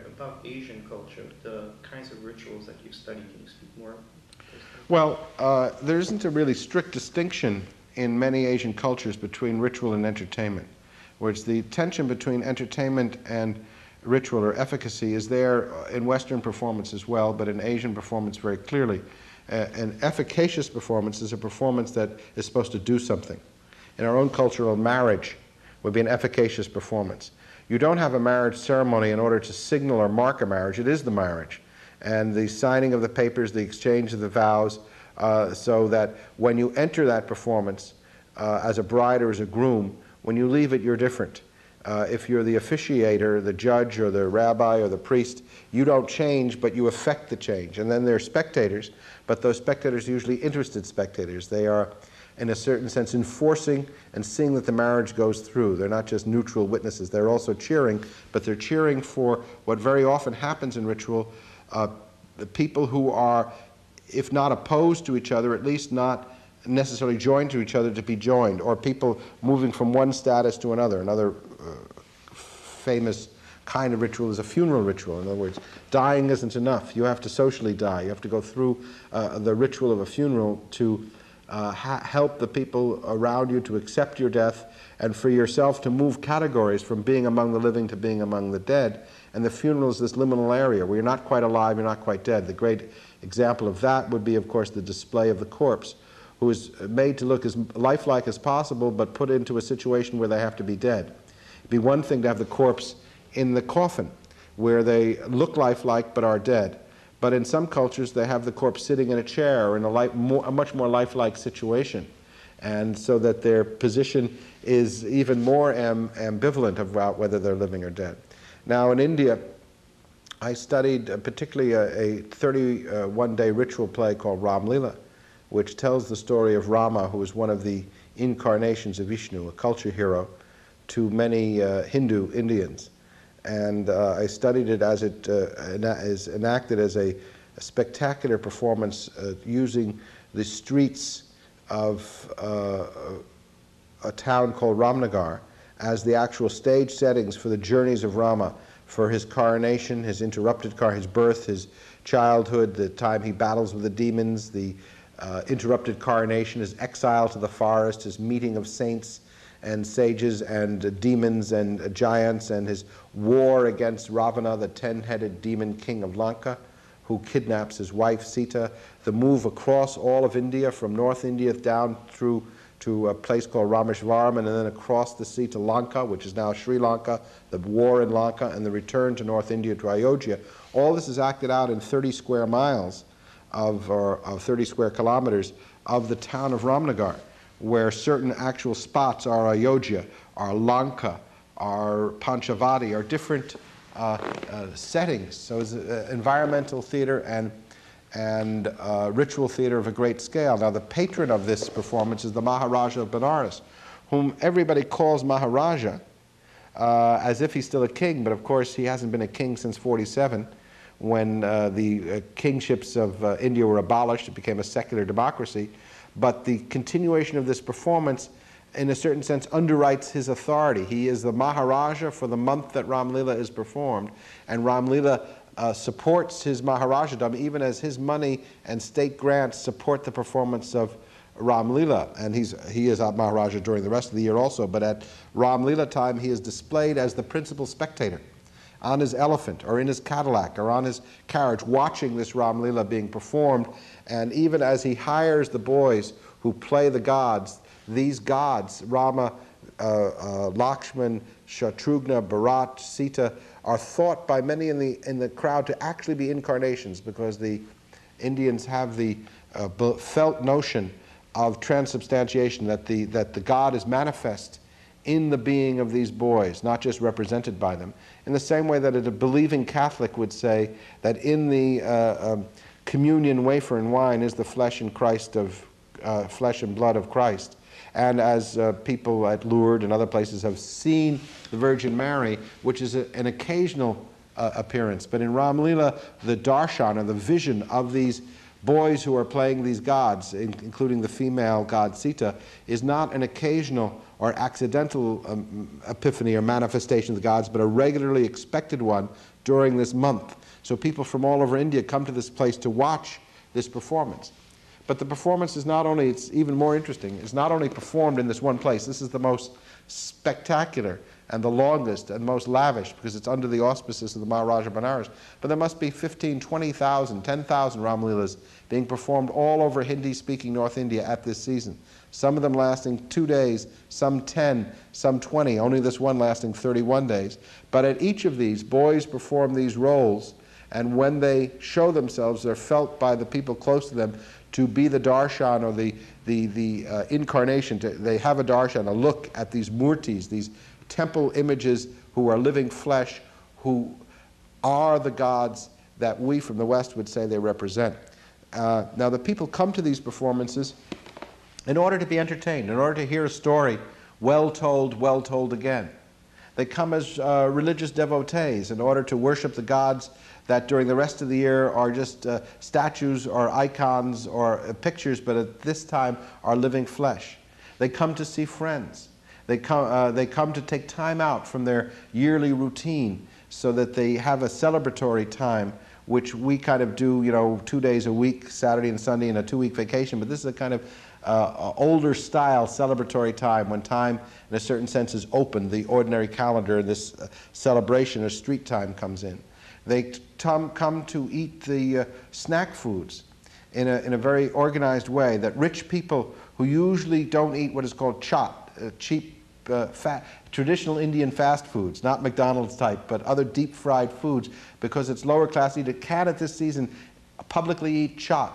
about Asian culture, the kinds of rituals that you study. Can you speak more? Well, there isn't a really strict distinction in many Asian cultures between ritual and entertainment, whereas the tension between entertainment and ritual or efficacy is there in Western performance as well, but in Asian performance very clearly. An efficacious performance is a performance that is supposed to do something. In our own cultural, marriage would be an efficacious performance. You don't have a marriage ceremony in order to signal or mark a marriage. It is the marriage. And the signing of the papers, the exchange of the vows, so that when you enter that performance as a bride or as a groom, when you leave it, you're different. If you're the officiator, the judge or the rabbi or the priest, you don't change, but you affect the change. And then there are spectators, but those spectators are usually interested spectators. They are, in a certain sense, enforcing and seeing that the marriage goes through. They're not just neutral witnesses. They're also cheering, but they're cheering for what very often happens in ritual, the people who are, if not opposed to each other, at least not necessarily joined to each other to be joined, or people moving from one status to another. Another famous kind of ritual is a funeral ritual. In other words, dying isn't enough. You have to socially die. You have to go through the ritual of a funeral to help the people around you to accept your death, and for yourself to move categories from being among the living to being among the dead. And the funeral is this liminal area where you're not quite alive, you're not quite dead. The great example of that would be, of course, the display of the corpse, who is made to look as lifelike as possible, but put into a situation where they have to be dead. It'd be one thing to have the corpse in the coffin, where they look lifelike but are dead. But in some cultures, they have the corpse sitting in a chair or in a much more lifelike situation, and so that their position is even more ambivalent about whether they're living or dead. Now, in India, I studied particularly a 31-day ritual play called Ram Lila, which tells the story of Rama, who is one of the incarnations of Vishnu, a culture hero to many Hindu Indians. And I studied it as it is enacted as a spectacular performance using the streets of a town called Ramnagar as the actual stage settings for the journeys of Rama, for his coronation, his interrupted his birth, his childhood, the time he battles with the demons, the interrupted coronation, his exile to the forest, his meeting of saints and sages and demons and giants, and his war against Ravana, the 10-headed demon king of Lanka, who kidnaps his wife Sita, the move across all of India, from North India down through to a place called Rameshwaram, and then across the sea to Lanka, which is now Sri Lanka, the war in Lanka, and the return to North India to Ayodhya. All this is acted out in 30 square miles of 30 square kilometers of the town of Ramnagar, where certain actual spots are Ayodhya, are Lanka, are Panchavati, are different settings. So it's environmental theater and ritual theater of a great scale. Now, the patron of this performance is the Maharaja of Benares, whom everybody calls Maharaja as if he's still a king, but of course he hasn't been a king since 47, when the kingships of India were abolished. It became a secular democracy. But the continuation of this performance, in a certain sense, underwrites his authority. He is the Maharaja for the month that Ram Lila is performed, and Ram Lila supports his Maharajadom even as his money and state grants support the performance of Ram Lila. And he is a Maharaja during the rest of the year also, but at Ram Lila time he is displayed as the principal spectator on his elephant or in his Cadillac or on his carriage, watching this Ram Lila being performed. And even as he hires the boys who play the gods, these gods, Rama, Lakshman, Shatrughna, Bharat, Sita, are thought by many in the crowd to actually be incarnations, because the Indians have the felt notion of transubstantiation, that the God is manifest in the being of these boys, not just represented by them. In the same way that a believing Catholic would say that in the communion wafer and wine is the flesh and flesh and blood of Christ. And as people at Lourdes and other places have seen the Virgin Mary, which is an occasional appearance. But in Ram Lila, the darshan, or the vision of these boys who are playing these gods, including the female god Sita, is not an occasional or accidental epiphany or manifestation of the gods, but a regularly expected one during this month. So people from all over India come to this place to watch this performance. But the performance is not only, it's even more interesting, it's not only performed in this one place. This is the most spectacular and the longest and most lavish because it's under the auspices of the Maharaja Banaras. But there must be 15, 20,000, 10,000 Ramleelas being performed all over Hindi-speaking North India at this season. Some of them lasting 2 days, some 10, some 20, only this one lasting 31 days. But at each of these, boys perform these roles, and when they show themselves, they're felt by the people close to them to be the darshan or the incarnation. They have a darshan, a look at these murtis, these temple images who are living flesh, who are the gods that we from the West would say they represent. Now the people come to these performances in order to be entertained, in order to hear a story well told again. They come as religious devotees in order to worship the gods that during the rest of the year are just statues or icons or pictures, but at this time are living flesh. They come to see friends. They come to take time out from their yearly routine so that they have a celebratory time, which we kind of do, 2 days a week, Saturday and Sunday, and a 2-week vacation. But this is a kind of older style celebratory time when time, in a certain sense, is open. The ordinary calendar, this celebration or street time comes in. They come to eat the snack foods in a very organized way that rich people who usually don't eat what is called chaat, cheap, traditional Indian fast foods, not McDonald's type, but other deep fried foods, because it's lower class eaters, can at this season publicly eat chaat.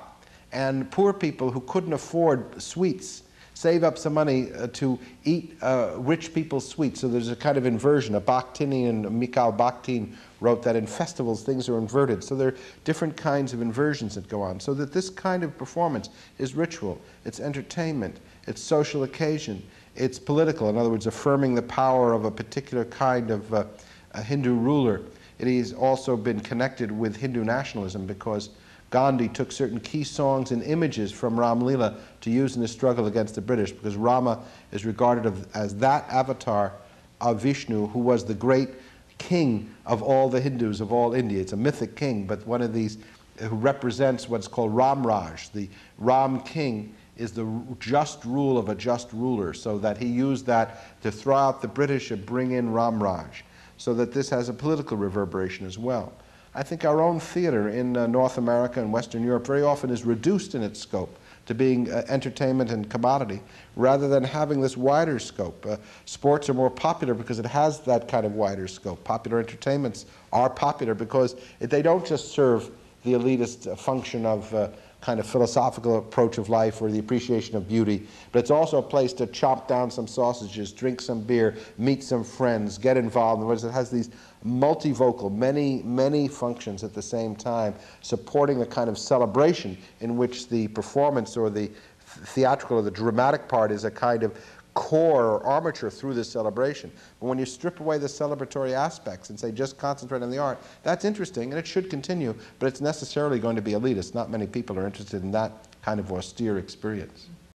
And poor people who couldn't afford sweets save up some money to eat rich people's sweets. So there's a kind of inversion. A Bakhtinian, Mikhail Bakhtin, wrote that in festivals things are inverted. So there are different kinds of inversions that go on. So that this kind of performance is ritual, it's entertainment, it's social occasion, it's political. In other words, affirming the power of a particular kind of a Hindu ruler. It has also been connected with Hindu nationalism because Gandhi took certain key songs and images from Ram Leela to use in the struggle against the British, because Rama is regarded as that avatar of Vishnu who was the great king of all the Hindus of all India. It's a mythic king, but one of these who represents what's called Ram Raj. The Ram king is the just rule of a just ruler, so that he used that to throw out the British and bring in Ram Raj, so that this has a political reverberation as well. I think our own theater in North America and Western Europe very often is reduced in its scope to being entertainment and commodity, rather than having this wider scope. Sports are more popular because it has that kind of wider scope. Popular entertainments are popular because they don't just serve the elitist function of kind of philosophical approach of life or the appreciation of beauty, but it's also a place to chomp down some sausages, drink some beer, meet some friends, get involved. In other words, it has these multivocal, many functions at the same time, supporting a kind of celebration in which the performance or the theatrical or the dramatic part is a kind of core or armature through this celebration. But when you strip away the celebratory aspects and say just concentrate on the art, that's interesting and it should continue, but it's necessarily going to be elitist. Not many people are interested in that kind of austere experience.